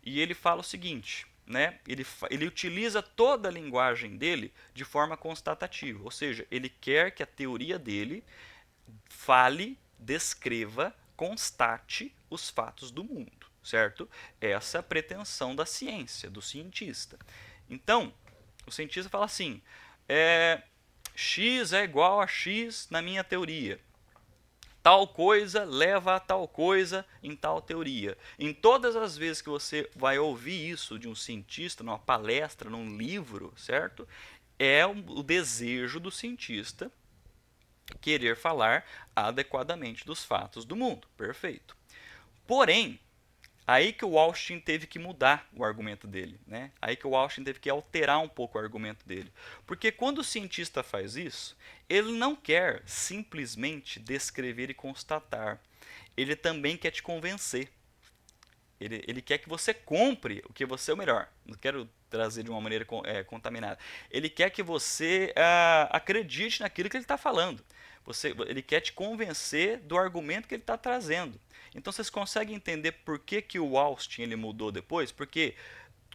E ele fala o seguinte, né? Ele utiliza toda a linguagem dele de forma constatativa, ou seja, ele quer que a teoria dele fale, descreva, constate os fatos do mundo, certo? Essa é a pretensão da ciência, do cientista. Então, o cientista fala assim, x é igual a x na minha teoria. Tal coisa leva a tal coisa em tal teoria. Em todas as vezes que você vai ouvir isso de um cientista, numa palestra, num livro, certo? É o desejo do cientista querer falar adequadamente dos fatos do mundo. Perfeito. Porém, aí que o Austin teve que mudar o argumento dele, né? Aí que o Austin teve que alterar um pouco o argumento dele. Porque quando o cientista faz isso, ele não quer simplesmente descrever e constatar. Ele também quer te convencer. Ele quer que você compre o que você é o melhor. Não quero trazer de uma maneira contaminada. Ele quer que você acredite naquilo que ele está falando. Ele quer te convencer do argumento que ele está trazendo. Então vocês conseguem entender por que, que o Austin ele mudou depois? Porque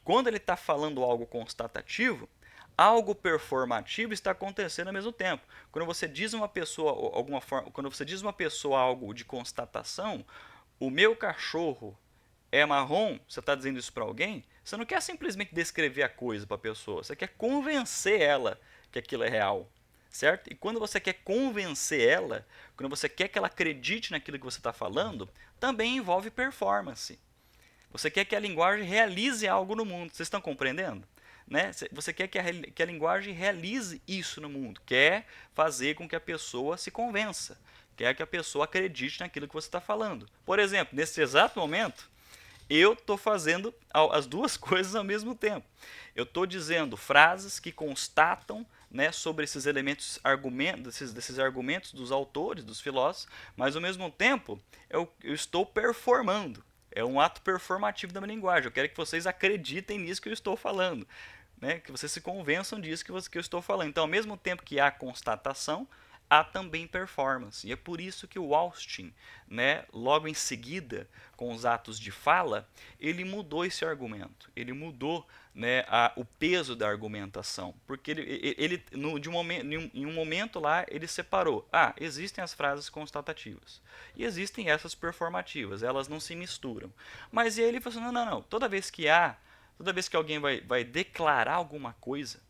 quando ele está falando algo constatativo, algo performativo está acontecendo ao mesmo tempo. Quando você diz uma pessoa alguma forma, quando você diz uma pessoa algo de constatação, o meu cachorro é marrom, você está dizendo isso para alguém, você não quer simplesmente descrever a coisa para a pessoa, você quer convencer ela que aquilo é real, certo? E quando você quer convencer ela, quando você quer que ela acredite naquilo que você está falando, também envolve performance. Você quer que a linguagem realize algo no mundo, vocês estão compreendendo? Né? Você quer que a linguagem realize isso no mundo, quer fazer com que a pessoa se convença, quer que a pessoa acredite naquilo que você está falando. Por exemplo, nesse exato momento, eu estou fazendo as duas coisas ao mesmo tempo. Eu estou dizendo frases que constatam, né, sobre esses elementos, desses argumentos dos autores, dos filósofos, mas ao mesmo tempo eu estou performando. É um ato performativo da minha linguagem. Eu quero que vocês acreditem nisso que eu estou falando, né, que vocês se convençam disso que eu estou falando. Então, ao mesmo tempo que há constatação, há também performance. E é por isso que o Austin, né, logo em seguida, com os atos de fala, ele mudou esse argumento. Ele mudou, né, o peso da argumentação. Porque em um momento lá, ele separou. Existem as frases constatativas. E existem essas performativas. Elas não se misturam. Mas ele falou assim, não. Toda vez que alguém vai declarar alguma coisa,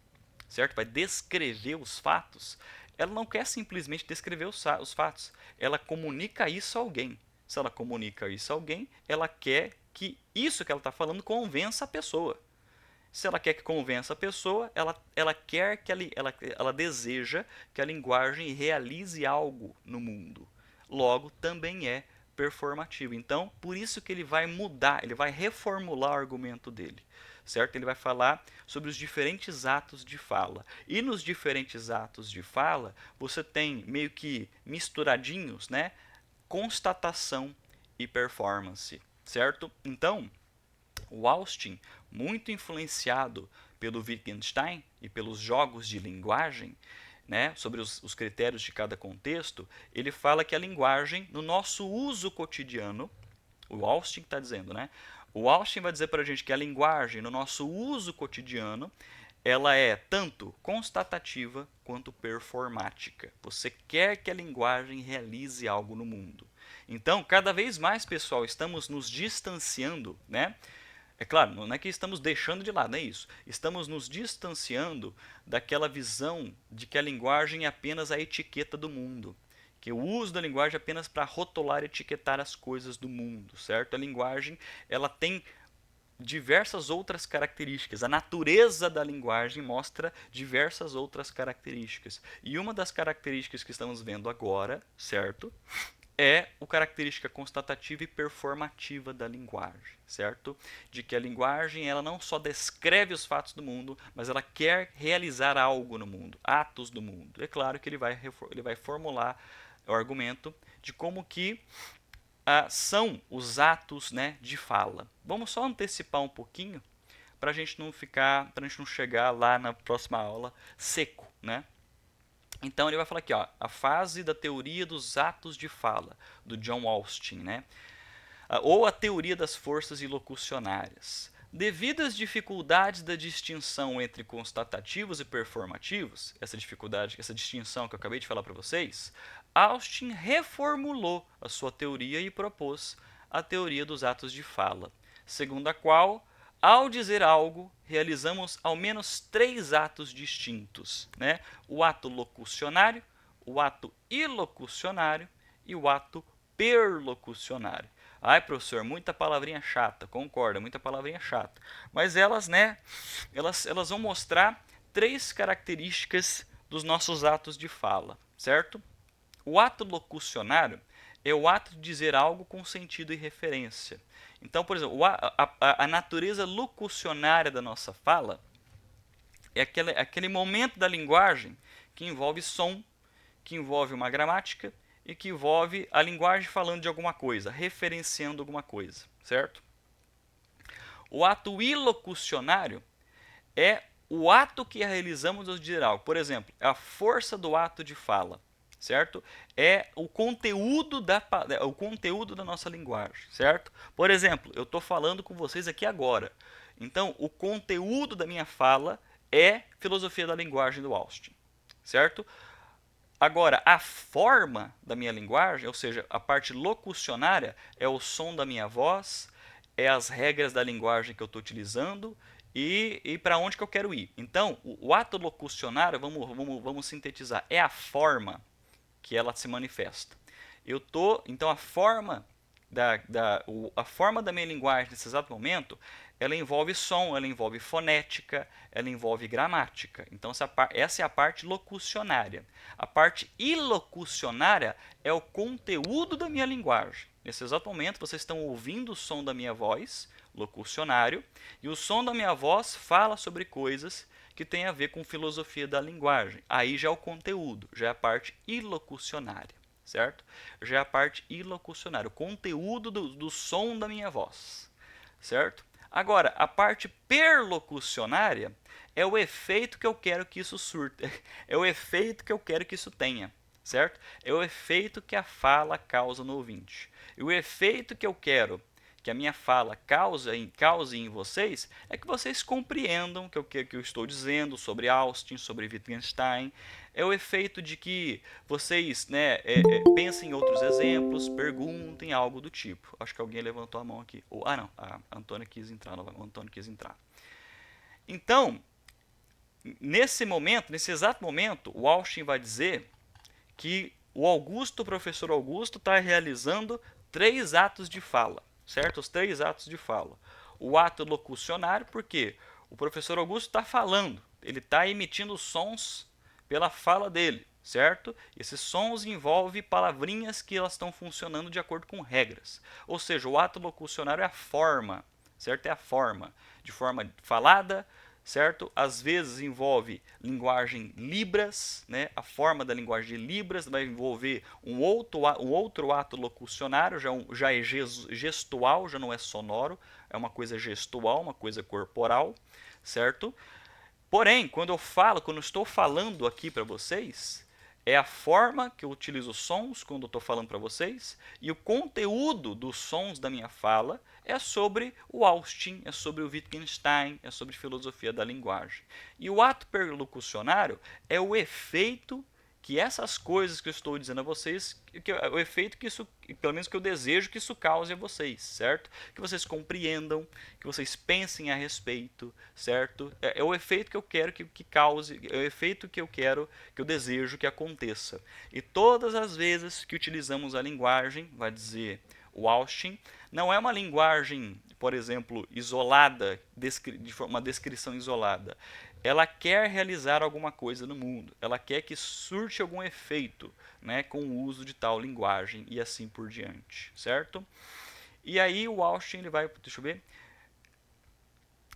certo? Vai descrever os fatos, ela não quer simplesmente descrever os fatos. Ela comunica isso a alguém. Se ela comunica isso a alguém, ela quer que isso que ela está falando convença a pessoa. Se ela quer que convença a pessoa, ela quer que ela deseja que a linguagem realize algo no mundo. Logo, também é performativo. Então, por isso que ele vai mudar, ele vai reformular o argumento dele, certo? Ele vai falar sobre os diferentes atos de fala. E nos diferentes atos de fala, você tem meio que misturadinhos, né? Constatação e performance, certo? Então, o Austin, muito influenciado pelo Wittgenstein e pelos jogos de linguagem, né, sobre os critérios de cada contexto, ele fala que a linguagem, no nosso uso cotidiano, o Austin está dizendo, né? O Austin vai dizer para a gente que a linguagem, no nosso uso cotidiano, ela é tanto constatativa quanto performática. Você quer que a linguagem realize algo no mundo. Então, cada vez mais, pessoal, estamos nos distanciando, né? É claro, não é que estamos deixando de lado, não é isso. Estamos nos distanciando daquela visão de que a linguagem é apenas a etiqueta do mundo. Que o uso da linguagem é apenas para rotular e etiquetar as coisas do mundo, certo? A linguagem, ela tem diversas outras características. A natureza da linguagem mostra diversas outras características. E uma das características que estamos vendo agora, certo? É a característica constatativa e performativa da linguagem, certo? De que a linguagem ela não só descreve os fatos do mundo, mas ela quer realizar algo no mundo, atos do mundo. É claro que ele vai formular o argumento de como que são os atos, né, de fala. Vamos só antecipar um pouquinho para a gente não chegar lá na próxima aula seco, né? Então ele vai falar aqui, ó, a fase da teoria dos atos de fala, do John Austin, né? Ou a teoria das forças ilocucionárias. Devido às dificuldades da distinção entre constatativos e performativos, essa distinção que eu acabei de falar para vocês, Austin reformulou a sua teoria e propôs a teoria dos atos de fala, segundo a qual, ao dizer algo, realizamos ao menos 3 atos distintos, né? O ato locucionário, o ato ilocucionário e o ato perlocucionário. Ai, professor, muita palavrinha chata, concorda, muita palavrinha chata. Mas elas, né, elas vão mostrar 3 características dos nossos atos de fala, certo? O ato locucionário é o ato de dizer algo com sentido e referência. Então, por exemplo, a natureza locucionária da nossa fala é aquele momento da linguagem que envolve som, que envolve uma gramática e que envolve a linguagem falando de alguma coisa, referenciando alguma coisa, certo? O ato ilocucionário é o ato que realizamos ao dizer algo. Por exemplo, a força do ato de fala, certo? É o conteúdo da nossa linguagem, certo? Por exemplo, eu estou falando com vocês aqui agora. Então, o conteúdo da minha fala é filosofia da linguagem do Austin, certo? Agora, a forma da minha linguagem, ou seja, a parte locucionária, é o som da minha voz, é as regras da linguagem que eu estou utilizando e para onde que eu quero ir. Então, o ato locucionário, vamos sintetizar, é a forma que ela se manifesta. Então, a forma da minha linguagem nesse exato momento, ela envolve som, ela envolve fonética, ela envolve gramática. Então, essa é a parte locucionária. A parte ilocucionária é o conteúdo da minha linguagem. Nesse exato momento, vocês estão ouvindo o som da minha voz, locucionário, e o som da minha voz fala sobre coisas que têm a ver com filosofia da linguagem. Aí já é o conteúdo, já é a parte ilocucionária, certo? Já é a parte ilocucionária, o conteúdo do som da minha voz, certo? Agora, a parte perlocucionária é o efeito que eu quero que isso surta, é o efeito que eu quero que isso tenha, certo? É o efeito que a fala causa no ouvinte. E o efeito que eu quero que a minha fala cause em vocês é que vocês compreendam o que eu estou dizendo sobre Austin, sobre Wittgenstein. É o efeito de que vocês, né, pensem em outros exemplos, perguntem algo do tipo. Acho que alguém levantou a mão aqui. Não, a Antônia quis entrar. O Antônio quis entrar. Então, nesse exato momento, o Austin vai dizer que o professor Augusto, está realizando 3 atos de fala. Certo? Os 3 atos de fala. O ato locucionário, porque o professor Augusto está falando, ele está emitindo sons pela fala dele, certo? Esses sons envolvem palavrinhas que elas estão funcionando de acordo com regras. Ou seja, o ato locucionário é a forma, certo? É a forma, de forma falada, certo? Às vezes envolve linguagem Libras, né? A forma da linguagem de Libras vai envolver um outro ato locucionário, já é gestual, já não é sonoro, é uma coisa gestual, uma coisa corporal, certo? Porém, quando eu estou falando aqui para vocês, é a forma que eu utilizo os sons quando eu estou falando para vocês, e o conteúdo dos sons da minha fala é sobre o Austin, é sobre o Wittgenstein, é sobre filosofia da linguagem. E o ato perlocucionário é o efeito que essas coisas que eu estou dizendo a vocês, o efeito que isso, pelo menos que eu desejo que isso cause a vocês, certo? Que vocês compreendam, que vocês pensem a respeito, certo? É o efeito que eu quero que cause, é o efeito que eu desejo que aconteça. E todas as vezes que utilizamos a linguagem, vai dizer o Austin, não é uma linguagem, por exemplo, isolada, uma descrição isolada. Ela quer realizar alguma coisa no mundo, ela quer que surte algum efeito, né, com o uso de tal linguagem e assim por diante, certo? E aí o Austin ele vai, deixa eu ver.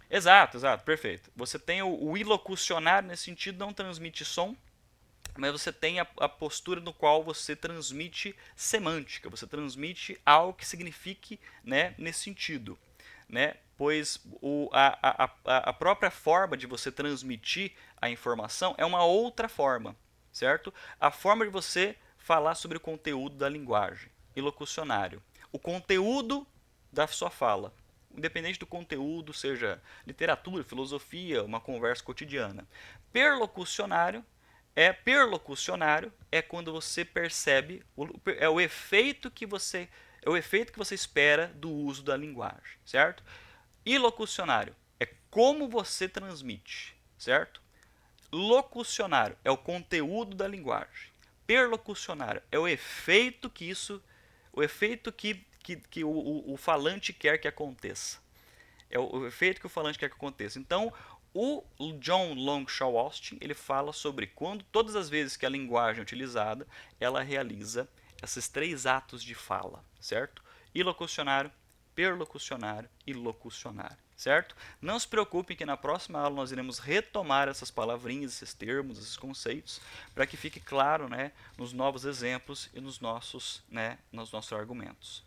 Exato, perfeito. Você tem o ilocucionário nesse sentido, não transmite som, mas você tem a postura no qual você transmite semântica, você transmite algo que signifique, né, nesse sentido, né? Pois a própria forma de você transmitir a informação é uma outra forma, certo? A forma de você falar sobre o conteúdo da linguagem, ilocucionário. O conteúdo da sua fala, independente do conteúdo, seja literatura, filosofia, uma conversa cotidiana. Perlocucionário é quando você percebe, é o efeito que você espera do uso da linguagem, certo? Ilocucionário é como você transmite, certo? Locucionário é o conteúdo da linguagem. perlocucionário. É o efeito que isso, o efeito que o falante quer que aconteça. É o efeito que o falante quer que aconteça. Então, o John Longshaw Austin, ele fala sobre quando todas as vezes que a linguagem é utilizada, ela realiza esses 3 atos de fala, certo? Ilocucionário, perlocucionário e locucionário, certo? Não se preocupem que na próxima aula nós iremos retomar essas palavrinhas, esses termos, esses conceitos, para que fique claro, né, nos novos exemplos e nos nossos argumentos.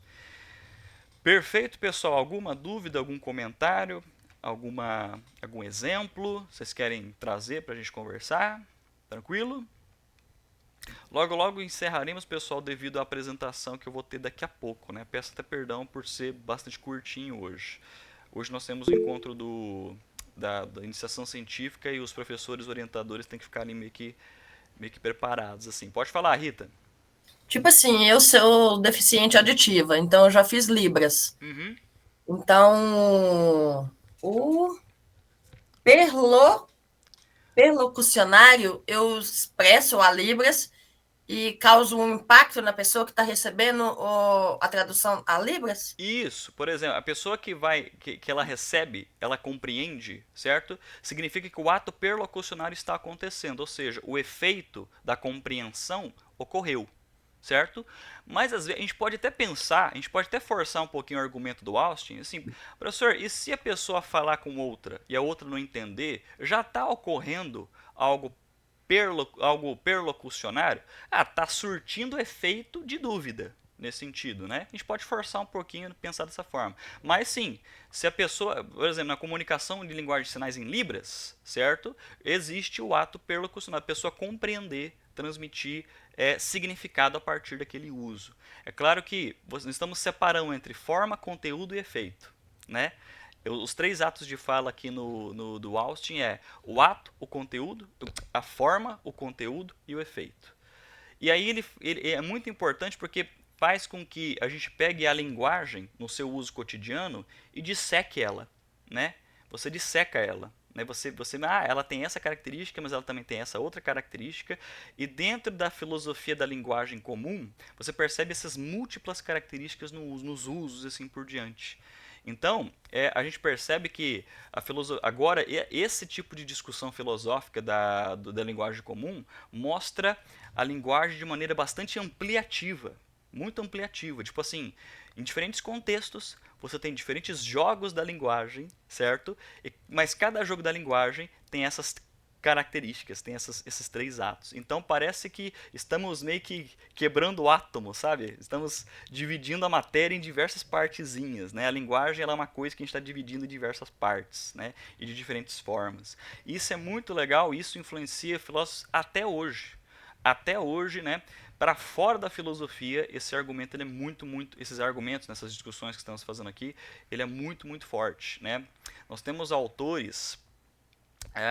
Perfeito, pessoal. Alguma dúvida, algum comentário, algum exemplo vocês querem trazer para a gente conversar? Tranquilo? Logo, logo encerraremos, pessoal, devido à apresentação que eu vou ter daqui a pouco, né? Peço até perdão por ser bastante curtinho hoje. Hoje nós temos o encontro da iniciação científica e os professores orientadores têm que ficar ali meio que preparados, assim. Pode falar, Rita. Tipo assim, eu sou deficiente auditiva, então eu já fiz Libras. Uhum. Então, o perlocucionário, eu expresso a Libras e causo um impacto na pessoa que está recebendo a tradução a Libras? Isso, por exemplo, a pessoa que ela recebe, ela compreende, certo? Significa que o ato perlocucionário está acontecendo, ou seja, o efeito da compreensão ocorreu, certo? Mas às vezes a gente pode até pensar, a gente pode até forçar um pouquinho o argumento do Austin, assim, professor, e se a pessoa falar com outra e a outra não entender, já está ocorrendo algo perlocucionário? Ah, está surtindo efeito de dúvida nesse sentido, né? A gente pode forçar um pouquinho pensar dessa forma. Mas sim, se a pessoa, por exemplo, na comunicação de linguagem de sinais em Libras, certo? Existe o ato perlocucionário, a pessoa compreender, transmitir significado a partir daquele uso. É claro que estamos separando entre forma, conteúdo e efeito, né? Os 3 atos de fala aqui do Austin é o ato, o conteúdo, a forma, o conteúdo e o efeito. E aí ele é muito importante porque faz com que a gente pegue a linguagem no seu uso cotidiano e disseque ela, né? Você disseca ela, né? Ela tem essa característica, mas ela também tem essa outra característica. E dentro da filosofia da linguagem comum, você percebe essas múltiplas características nos usos e assim por diante. Então, a gente percebe que agora esse tipo de discussão filosófica da linguagem comum mostra a linguagem de maneira bastante ampliativa, muito ampliativa. Tipo assim, em diferentes contextos, você tem diferentes jogos da linguagem, certo? Mas cada jogo da linguagem tem essas características, tem esses 3 atos. Então parece que estamos meio que quebrando o átomo, sabe? Estamos dividindo a matéria em diversas partezinhas, né? A linguagem ela é uma coisa que a gente está dividindo em diversas partes, né? E de diferentes formas. Isso é muito legal, isso influencia filósofos até hoje. Até hoje, né? Para fora da filosofia, esse argumento ele é muito, esses argumentos nessas discussões que estamos fazendo aqui, ele é muito, muito forte, né? Nós temos autores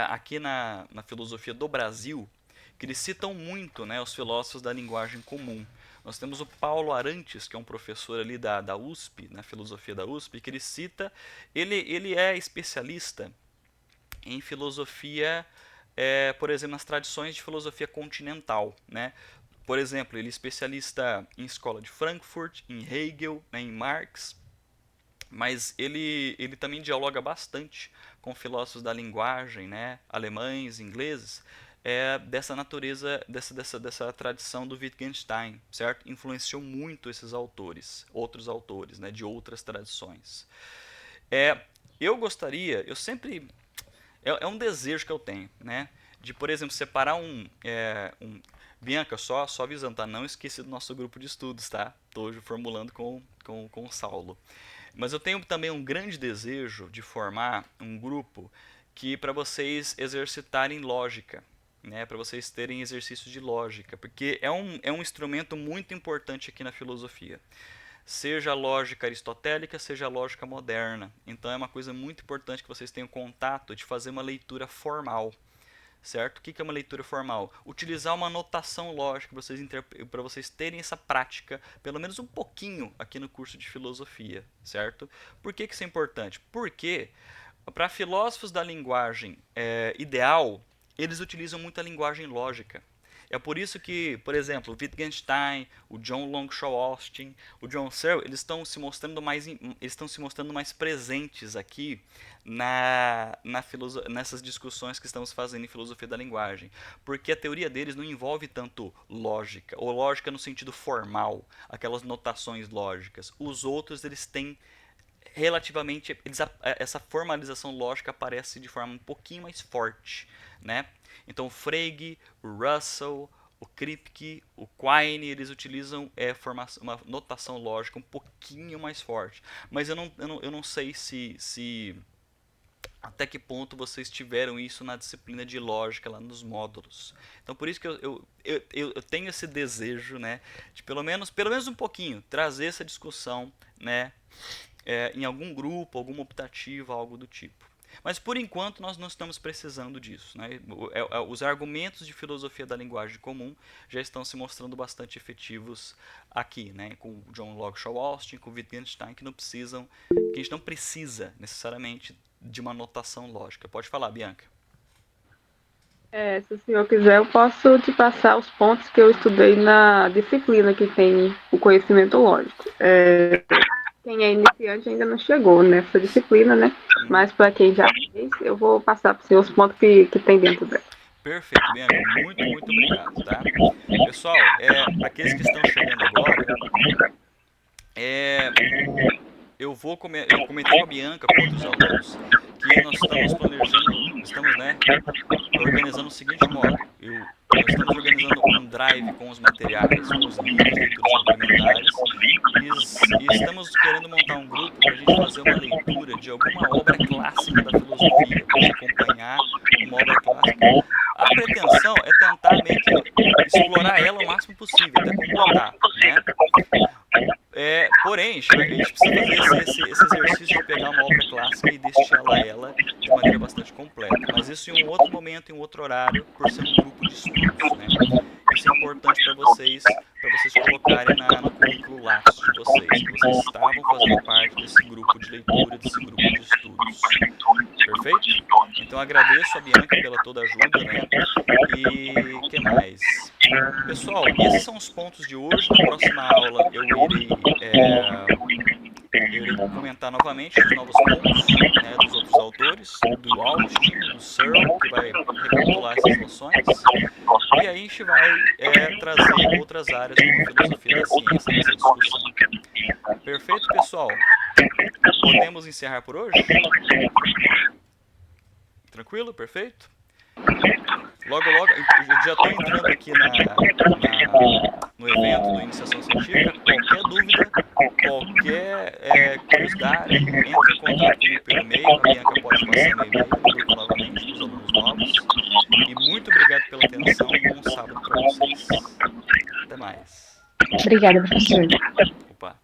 aqui na filosofia do Brasil que eles citam muito, né, os filósofos da linguagem comum. Nós temos o Paulo Arantes, que é um professor ali da USP, na filosofia da USP, que ele cita, ele é especialista em filosofia, por exemplo, nas tradições de filosofia continental, né? Por exemplo, ele é especialista em escola de Frankfurt, em Hegel, né, em Marx, mas ele também dialoga bastante com filósofos da linguagem, né, alemães, ingleses, dessa natureza, dessa tradição do Wittgenstein, certo? Influenciou muito esses autores, outros autores, né, de outras tradições. Eu gostaria, eu sempre, é um desejo que eu tenho, né, de, por exemplo, separar Bianca, só avisando, tá? Não esqueci do nosso grupo de estudos, tá? Estou formulando com o Saulo. Mas eu tenho também um grande desejo de formar um grupo que para vocês exercitarem lógica, né? Para vocês terem exercícios de lógica, porque é um instrumento muito importante aqui na filosofia. Seja a lógica aristotélica, seja a lógica moderna. Então é uma coisa muito importante que vocês tenham contato de fazer uma leitura formal. Certo? O que é uma leitura formal? Utilizar uma notação lógica para vocês terem essa prática, pelo menos um pouquinho, aqui no curso de filosofia, certo? Por que isso é importante? Porque para filósofos da linguagem ideal, eles utilizam muito a linguagem lógica. É por isso que, por exemplo, o Wittgenstein, o John Longshore Austin, o John Searle, eles estão se mostrando mais presentes aqui nessas discussões que estamos fazendo em filosofia da linguagem, porque a teoria deles não envolve tanto lógica, ou lógica no sentido formal, aquelas notações lógicas. Os outros, eles têm relativamente, essa formalização lógica aparece de forma um pouquinho mais forte, né? Então o Frege, o Russell, o Kripke, o Quine, eles utilizam uma notação lógica um pouquinho mais forte. Mas eu não sei se até que ponto vocês tiveram isso na disciplina de lógica lá nos módulos. Então por isso que eu tenho esse desejo, né, de pelo menos um pouquinho trazer essa discussão, né, em algum grupo, alguma optativa, algo do tipo. Mas por enquanto nós não estamos precisando disso, né? Os argumentos de filosofia da linguagem comum já estão se mostrando bastante efetivos aqui, né? Com o John Longshore Austin, com o Wittgenstein, que a gente não precisa necessariamente de uma notação lógica. Pode falar, Bianca. Se o senhor quiser, eu posso te passar os pontos que eu estudei na disciplina que tem o conhecimento lógico. Quem é iniciante ainda não chegou nessa disciplina, né? Mas para quem já fez, eu vou passar para o senhor os pontos que tem dentro dela. Perfeito, Bianca. Muito, muito obrigado, tá? Pessoal, para aqueles que estão chegando agora, eu comentei com a Bianca, com outros alunos, que nós estamos, né, organizando o seguinte modo. Nós estamos organizando um drive com os materiais, com os livros, leituras complementares, e estamos querendo montar um grupo para a gente fazer uma leitura de alguma obra clássica da filosofia, para acompanhar uma obra clássica. A pretensão é tentar meio que explorar ela o máximo possível, até completar, né? Porém, a gente precisa fazer esse exercício de pegar uma obra clássica e destilar ela de maneira bastante completa. Mas isso em um outro momento, em um outro horário, por ser um grupo de estudos, né? Isso é importante para vocês colocarem no currículo Lattes de vocês, que vocês estavam fazendo parte desse grupo de leitura, desse grupo de estudos. Perfeito? Então agradeço a Bianca pela toda a ajuda, né? E o que mais? Pessoal, esses são os pontos de hoje. Na próxima aula eu irei comentar novamente os novos pontos, né, dos outros autores, do Austin, do Searle, que vai recapitular essas noções. E aí a gente vai trazer outras áreas como a filosofia da ciência nessa discussão. Perfeito, pessoal? Podemos encerrar por hoje? Tranquilo? Perfeito? Logo, eu já estou entrando aqui no evento do Iniciação Científica. Qualquer dúvida, qualquer curiosidade, entre em contato comigo pelo e-mail. A Bianca pode passar meu e-mail no grupo novamente para os alunos novos. E muito obrigado pela atenção e bom sábado para vocês. Até mais. Obrigada, professor. Opa.